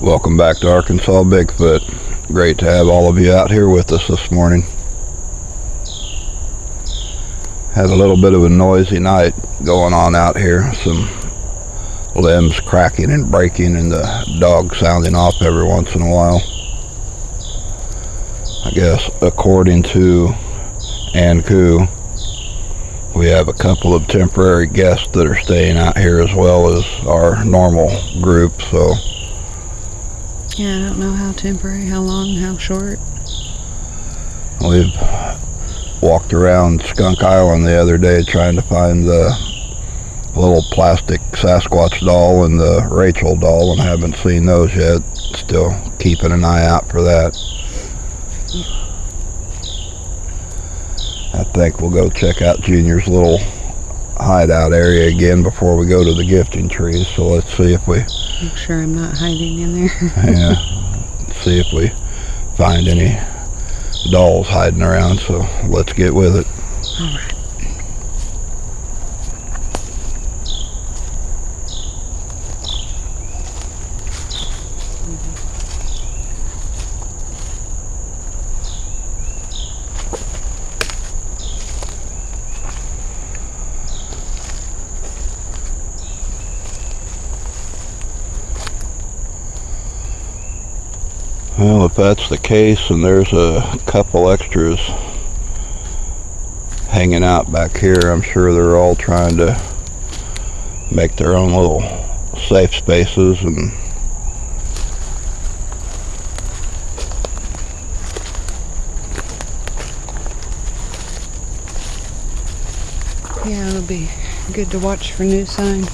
Welcome back to Arkansas Bigfoot. Great to have all of you out here with us this morning. Had a little bit of a noisy night going on out here. Some limbs cracking and breaking and the dog sounding off every once in a while. I guess according to Anku, we have a couple of temporary guests that are staying out here as well as our normal group, so yeah, I don't know how temporary, how long, how short. we've walked around Skunk Island the other day trying to find the little plastic Sasquatch doll and the Rachel doll and haven't seen those yet. Still keeping an eye out for that. I think we'll go check out Junior's little hideout area again before we go to the gifting trees, so let's see if we Make sure I'm not hiding in there. yeah, see if we find any dolls hiding around, so let's get with it. All right. Well, if that's the case, and there's a couple extras hanging out back here, I'm sure they're all trying to make their own little safe spaces. And Yeah, it'll be good to watch for new sign.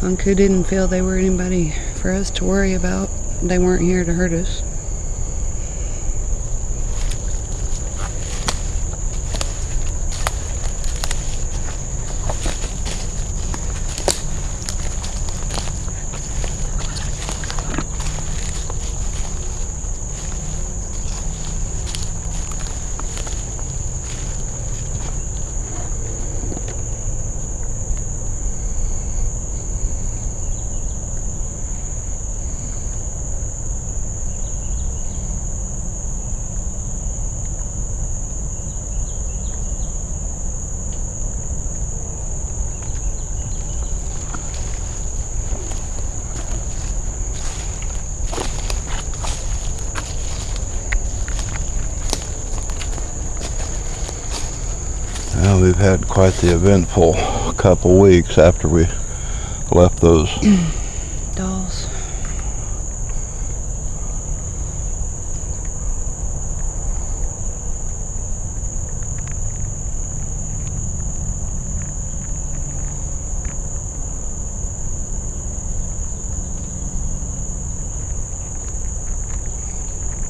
Anku didn't feel they were anybody for us to worry about. They weren't here to hurt us. well, we've had quite the eventful couple weeks after we left those Dolls.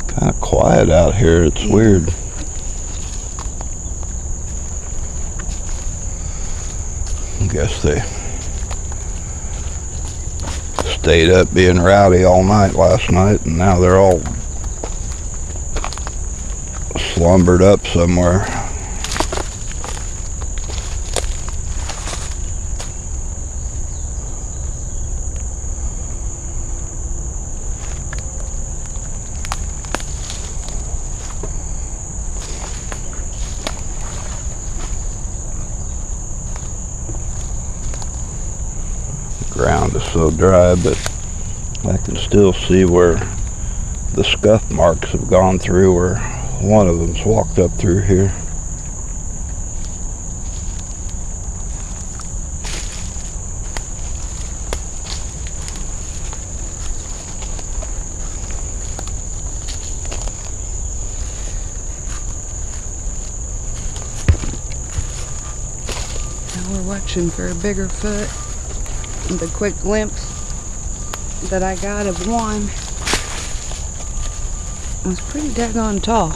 kind of quiet out here. It's weird. I guess they stayed up being rowdy all night last night, and now they're all slumbered up somewhere. ground is so dry, but I can still see where the scuff marks have gone through, where one of them's walked up through here. Now we're watching for a bigger foot. The quick glimpse that I got of one was pretty daggone tall.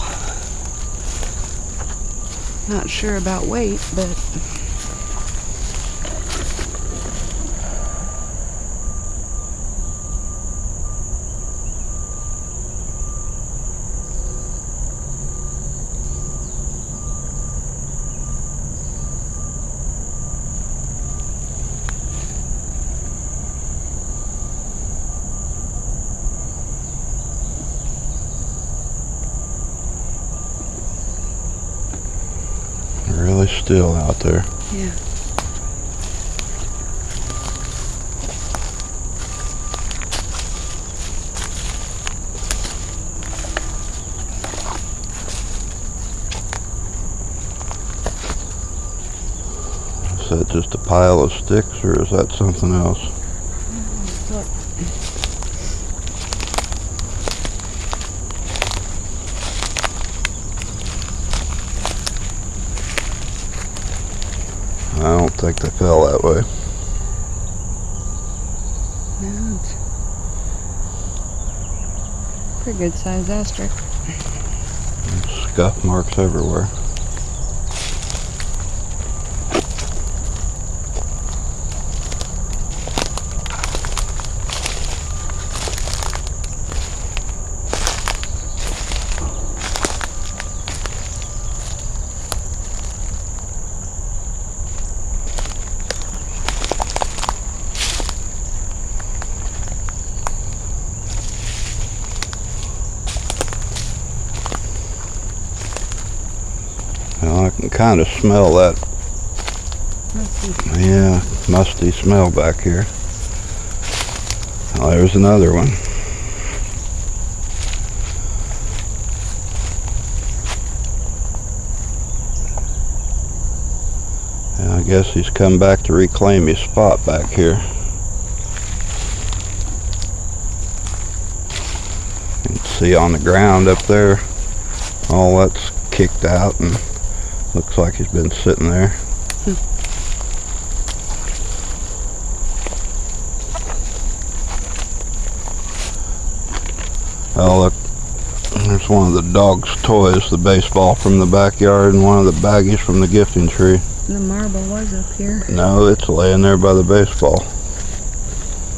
Not sure about weight, but Really still out there. yeah. Is that just a pile of sticks, or is that something else? Look. I don't think they fell that way. No, it's pretty good size ostrich. Scuff marks everywhere. Well, I can kind of smell that, musty smell back here. Oh, there's another one. I guess he's come back to reclaim his spot back here. You can see on the ground up there, all that's kicked out and looks like he's been sitting there. Oh, look, there's one of the dog's toys, the baseball from the backyard, and one of the baggies from the gifting tree. The marble was up here. No, it's laying there by the baseball.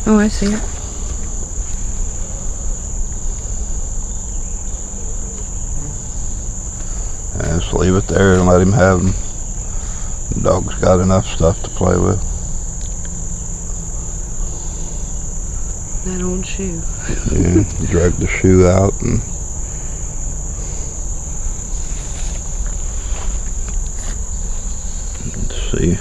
Oh, I see it. Just leave it there and let him have them. The dog's got enough stuff to play with. That old shoe. Yeah, drag the shoe out and see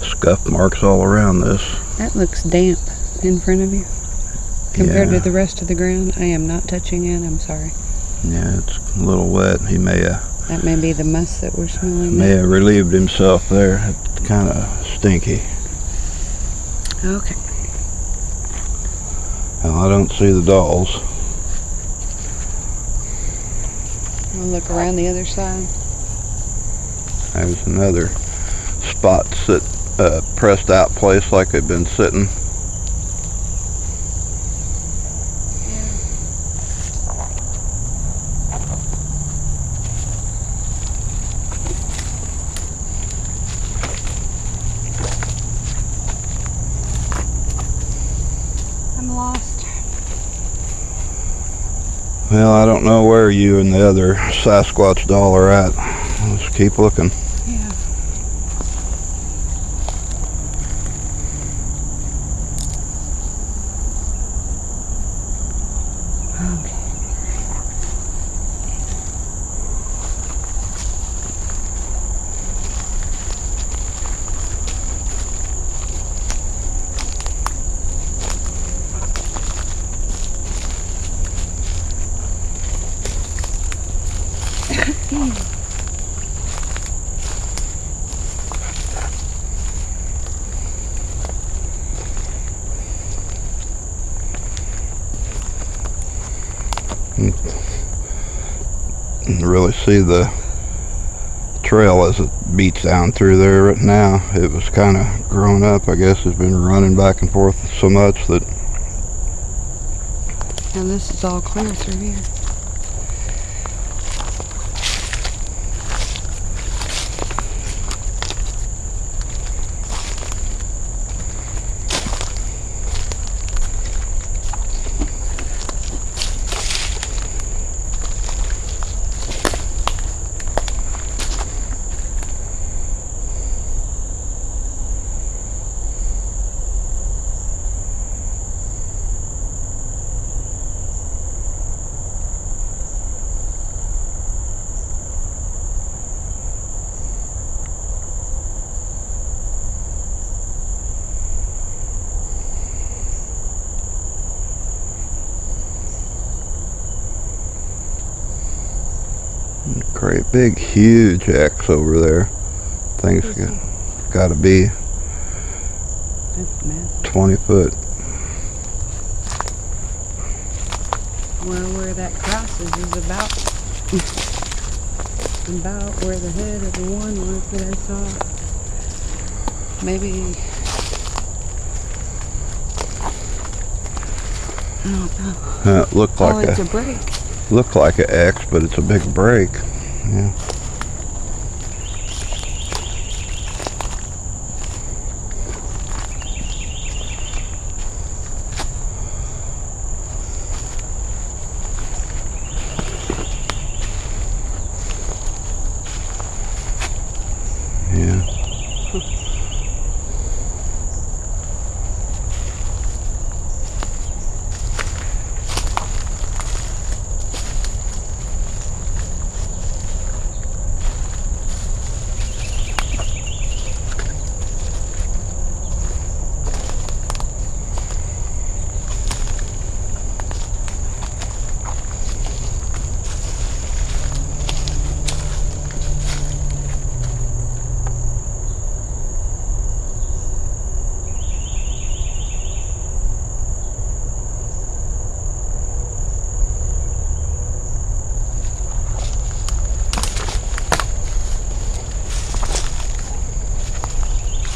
scuff marks all around this. That looks damp in front of you compared Yeah. to the rest of the ground. I am not touching it. I'm sorry. Yeah, it's a little wet. He may have That may be the must that we're smelling. Now. relieved himself there. It's kind of stinky. Okay. Well, I don't see the dolls. We'll look around the other side. There's another spot sit, pressed out place like they've been sitting. I'm lost. Well, I don't know where you and the other Sasquatch doll are at. Let's keep looking. Yeah. Okay. really see the trail as it beats down through there right now. It was kind of grown up, I guess. It's been running back and forth so much that... And this is all clear through here. Great big huge X over there. Thing's got to be 20 foot. Well, where that crosses is about where the head of the one was that I saw. Maybe, I don't know. It looked like it's a break. Looked like an X, but it's a big break. Yeah. Yeah.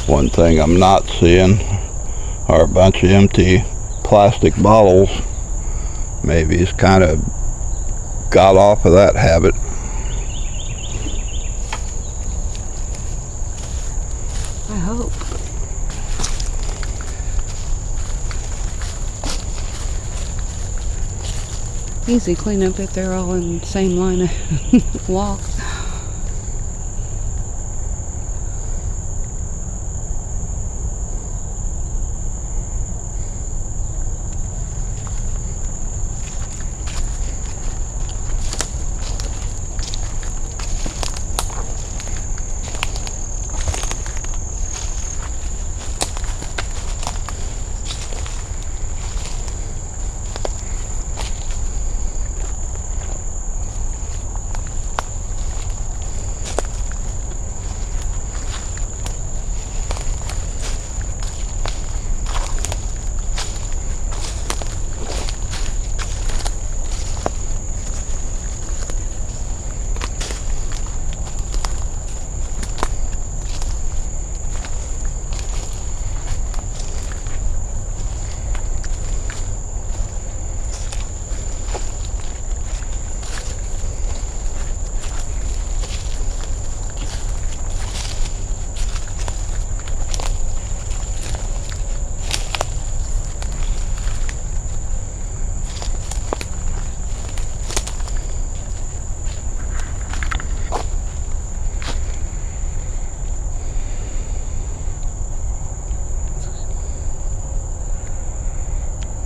One thing I'm not seeing are a bunch of empty plastic bottles. Maybe he's kind of got off of that habit. I hope. Easy cleanup if they're all in the same line of walk.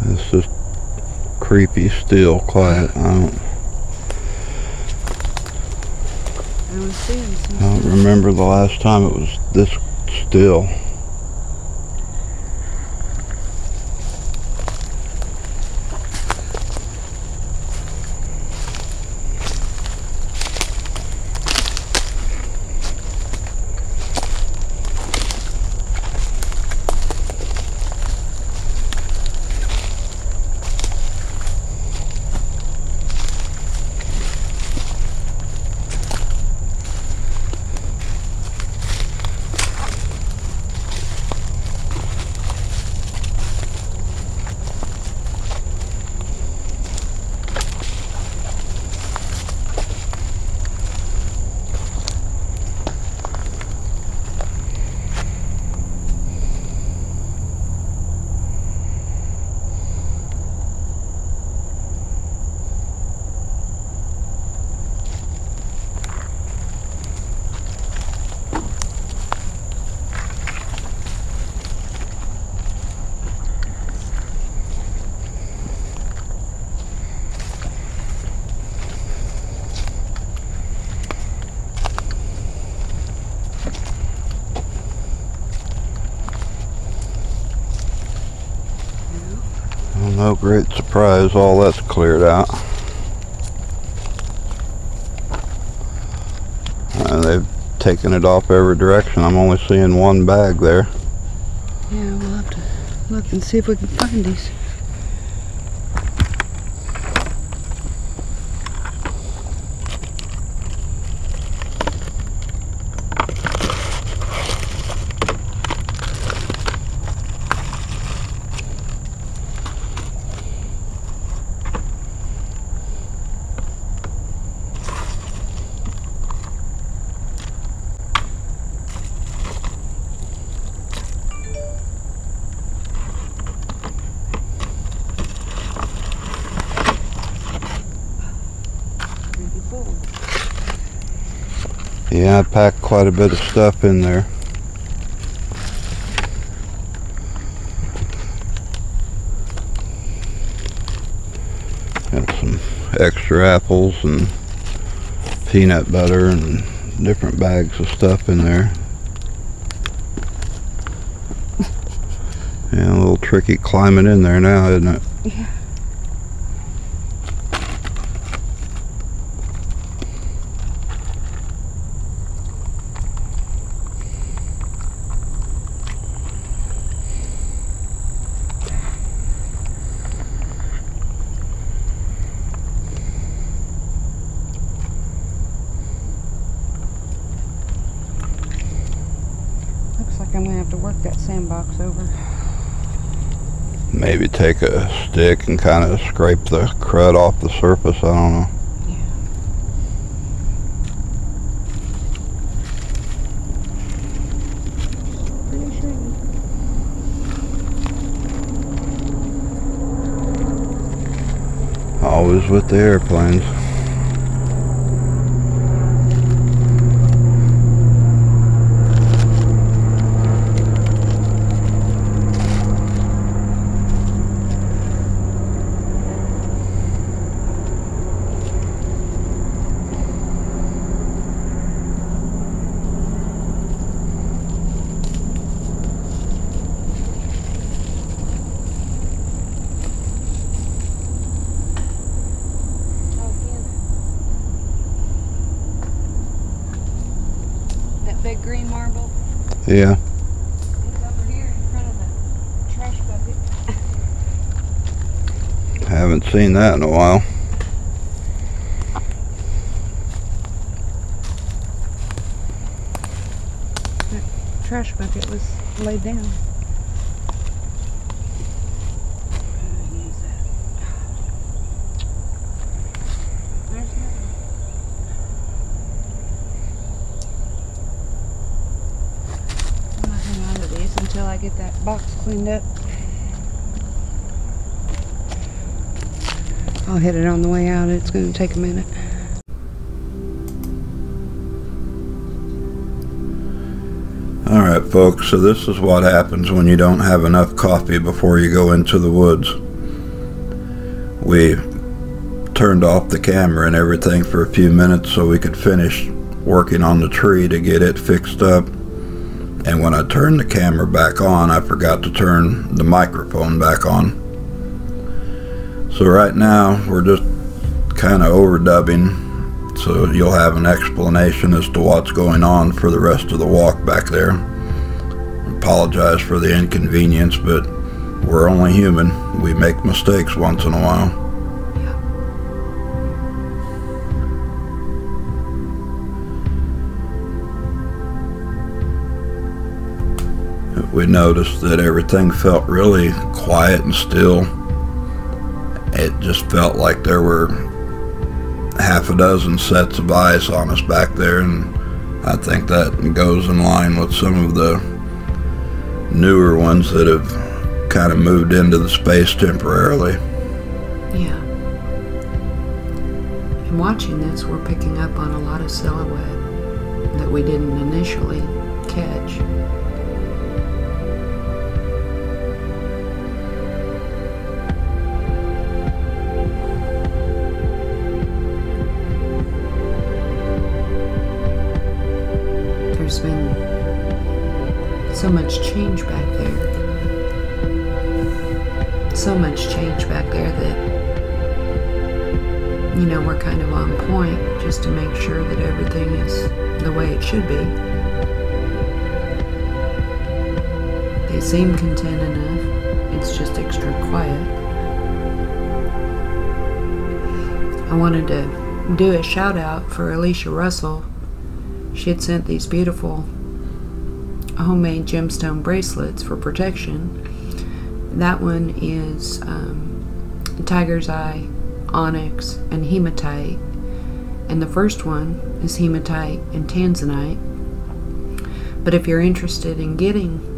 It's just creepy still, quiet. I don't remember the last time it was this still. No great surprise, all that's cleared out. And they've taken it off every direction. I'm only seeing one bag there. Yeah, we'll have to look and see if we can find these. Yeah, I packed quite a bit of stuff in there. Got some extra apples and peanut butter and different bags of stuff in there. Yeah, a little tricky climbing in there now, isn't it? Yeah. I'm gonna have to work that sandbox over. Maybe take a stick and kind of scrape the crud off the surface, I don't know. Yeah. Pretty shiny. Always with the airplanes. Big green marble. Yeah. It's over here in front of the trash bucket. Haven't seen that in a while. That trash bucket was laid down. Until I get that box cleaned up. I'll hit it on the way out. It's going to take a minute. Alright folks, so this is what happens when you don't have enough coffee before you go into the woods. We turned off the camera and everything for a few minutes so we could finish working on the tree to get it fixed up. And when I turned the camera back on, I forgot to turn the microphone back on. So right now, we're just kind of overdubbing, so you'll have an explanation as to what's going on for the rest of the walk back there. Apologize for the inconvenience, but we're only human. We make mistakes once in a while. We noticed that everything felt really quiet and still. It just felt like there were half a dozen sets of eyes on us back there, and I think that goes in line with some of the newer ones that have kind of moved into the space temporarily. Yeah. And watching this, we're picking up on a lot of silhouette that we didn't initially catch. There's been so much change back there so much change back there that, you know, we're kind of on point just to make sure that everything is the way it should be. They seem content enough. It's just extra quiet. I wanted to do a shout out for Alicia Russell. She had sent these beautiful homemade gemstone bracelets for protection. That one is tiger's eye, onyx, and hematite. And the first one is hematite and tanzanite. But if you're interested in getting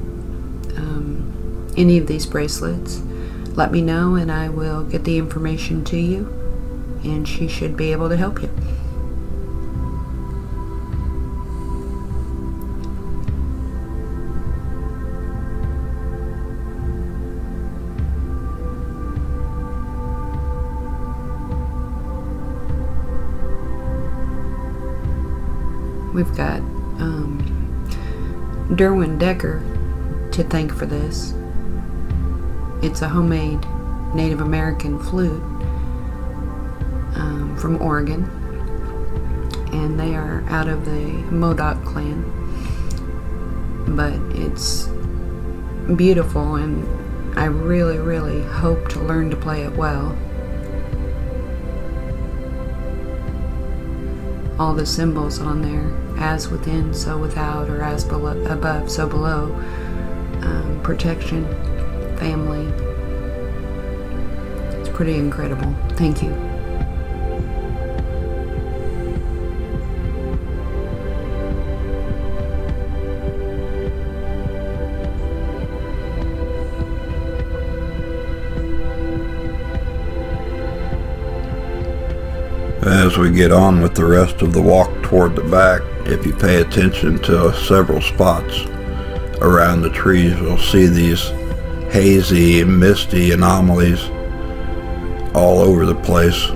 any of these bracelets, let me know and I will get the information to you, and she should be able to help you. We've got Derwin Decker to thank for this. It's a homemade Native American flute from Oregon, and they are out of the Modoc clan, but it's beautiful, and I really hope to learn to play it well. All the symbols on there, as within, so without, or as above, so below, protection, family. It's pretty incredible. Thank you. As we get on with the rest of the walk toward the back, if you pay attention to several spots around the trees, you'll see these hazy, misty anomalies all over the place.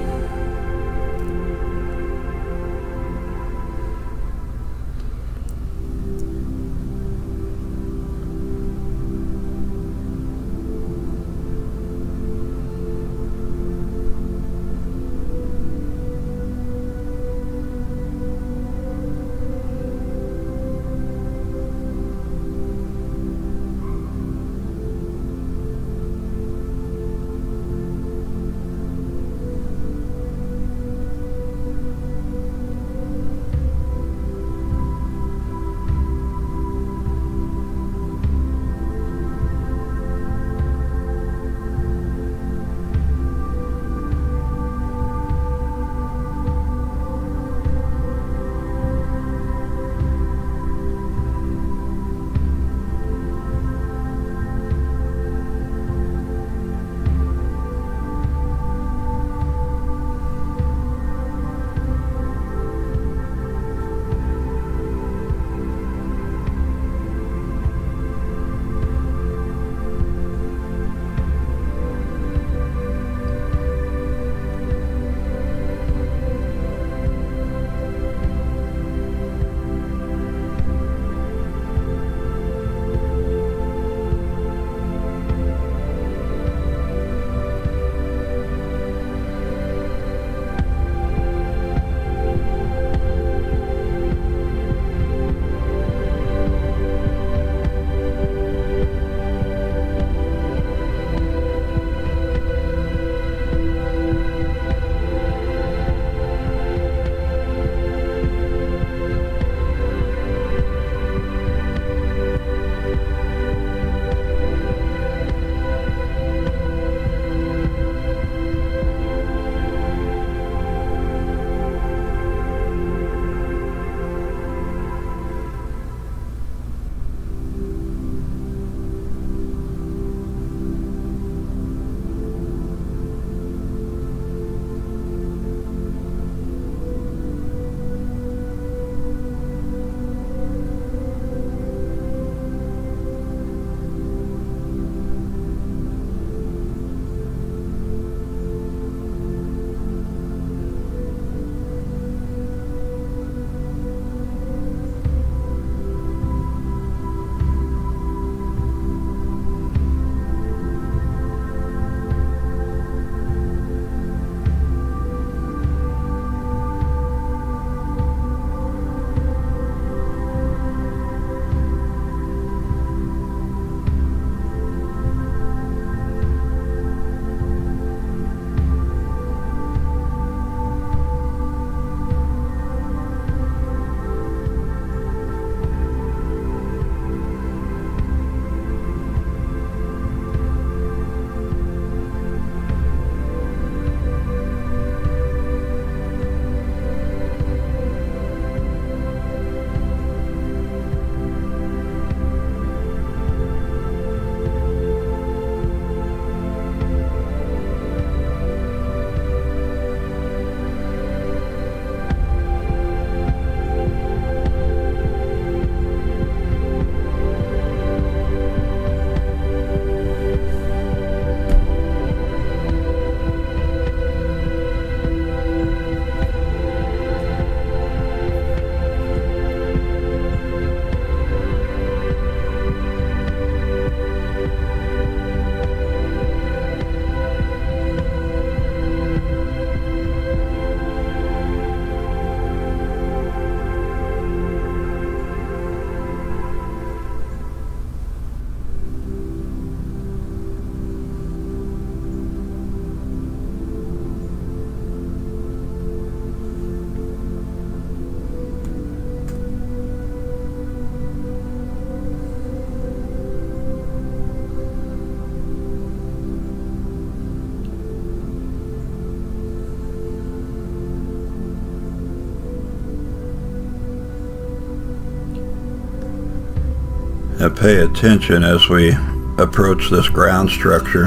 pay attention as we approach this ground structure,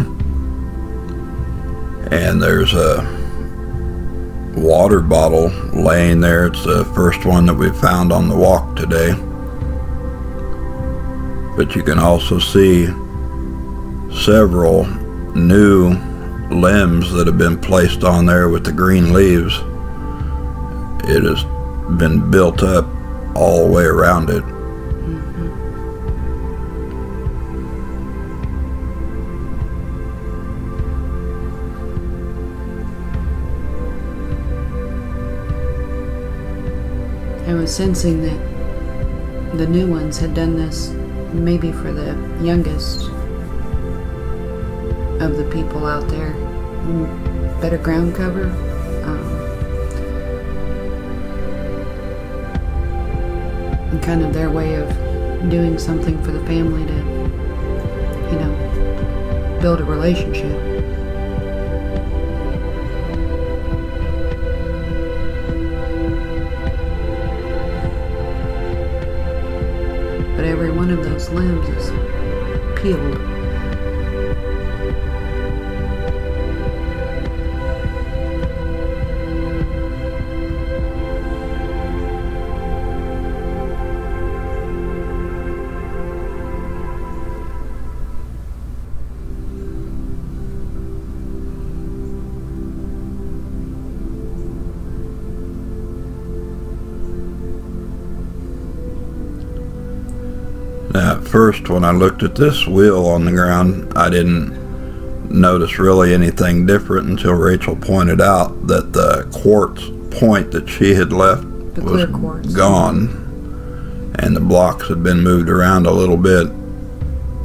and there's a water bottle laying there. It's the first one that we found on the walk today, but you can also see several new limbs that have been placed on there with the green leaves. It has been built up all the way around it. I was sensing that the new ones had done this maybe for the youngest of the people out there. Better ground cover. And kind of their way of doing something for the family to, build a relationship. But every one of those limbs is peeled. Now, at first, when I looked at this wheel on the ground, I didn't notice really anything different until Rachel pointed out that the quartz point that she had left was gone, and the blocks had been moved around a little bit.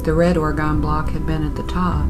The red orgone block had been at the top.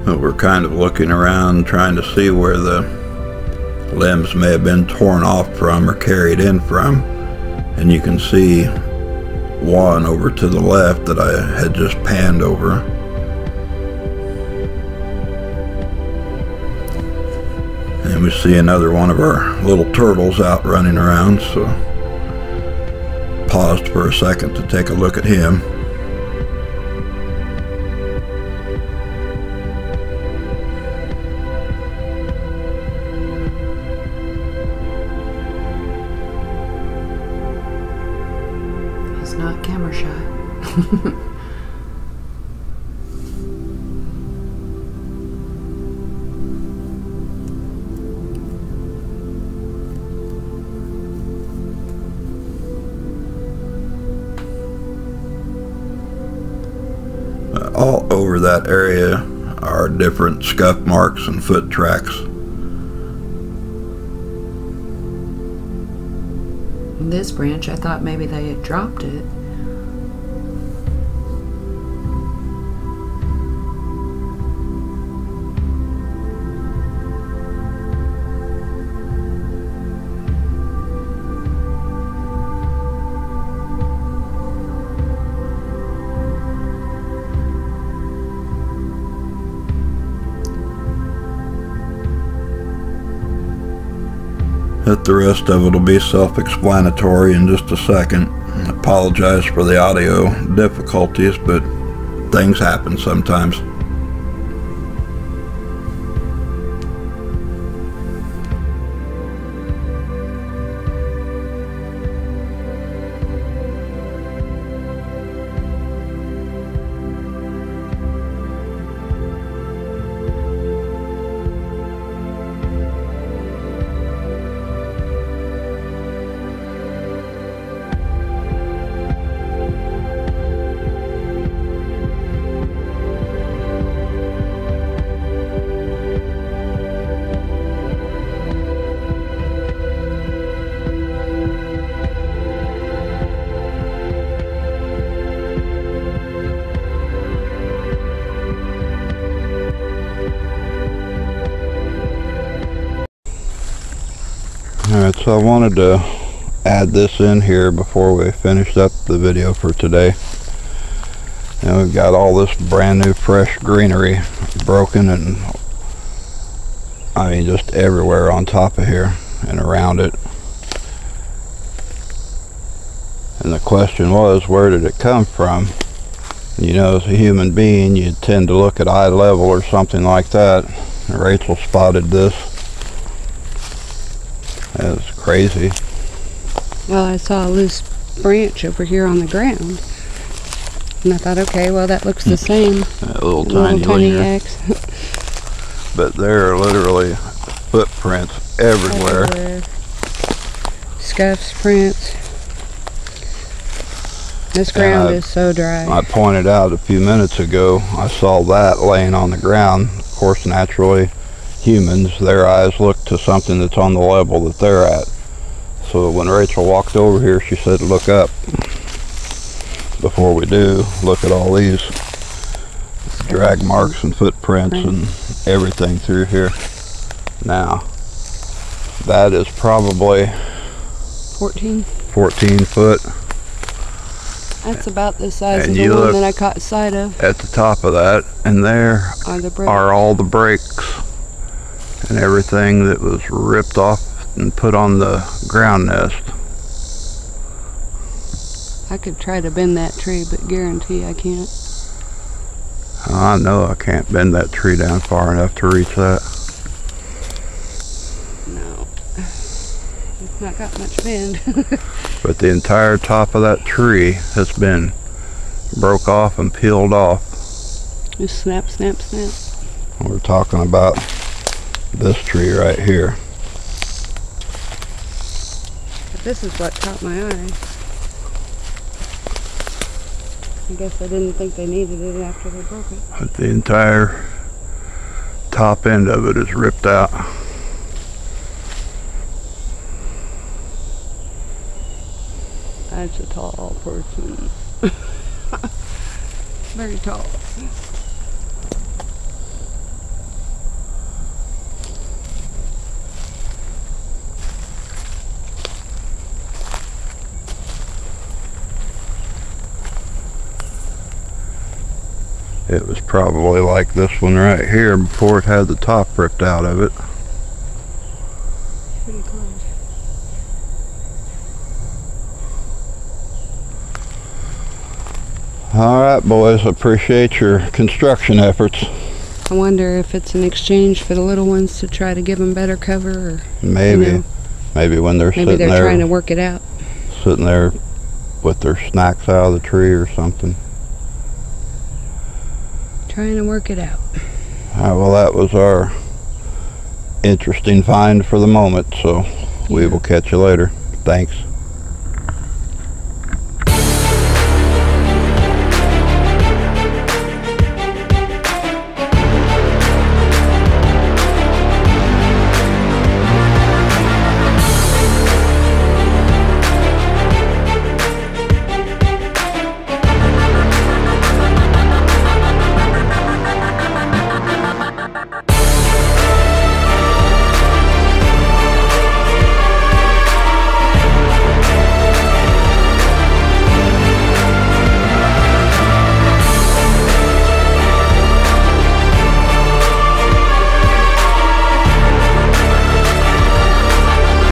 We're kind of looking around trying to see where the limbs may have been torn off from or carried in from, and you can see one over to the left that I had just panned over. And we see another one of our little turtles out running around, so paused for a second to take a look at him. Not camera shy. All over that area are different scuff marks and foot tracks. In this branch, I thought maybe they had dropped it. The rest of it will be self-explanatory in just a second. I apologize for the audio difficulties, but things happen sometimes. So I wanted to add this in here before we finished up the video for today. And we've got all this brand new fresh greenery, broken and I mean just everywhere on top of here and around it. And the question was, where did it come from? You know, as a human being, you tend to look at eye level or something like that. And Rachel spotted this. That was crazy. Well, I saw a loose branch over here on the ground. And I thought, okay, well, that looks the same. That little tiny X. But there are literally footprints everywhere. Scuffs, prints. This ground is so dry. I pointed out a few minutes ago, I saw that laying on the ground. Of course, naturally, humans, their eyes look to something that's on the level that they're at. So when Rachel walked over here, she said, look up. Before we do, look at all these drag marks and footprints and everything through here. Now, that is probably 14 foot. That's about the size and of the one that I caught sight of. At the top of that, and there are all the breaks and everything that was ripped off and put on the ground nest. I could try to bend that tree, but guarantee I can't. I know I can't bend that tree down far enough to reach that. No. It's not got much bend. But the entire top of that tree has been broke off and peeled off. Just snap, snap, snap. We're talking about this tree right here. But this is what caught my eye. I guess I didn't think they needed it after they broke it. But the entire top end of it is ripped out. That's a tall person. Very tall. It was probably like this one right here before it had the top ripped out of it. Pretty close. Alright boys, appreciate your construction efforts. I wonder if it's an exchange for the little ones to try to give them better cover, or maybe, you know, maybe when they're maybe sitting they're there, trying to work it out. Sitting there with their snacks out of the tree or something. Trying to work it out. Alright, well that was our interesting find for the moment, so we will catch you later. Thanks.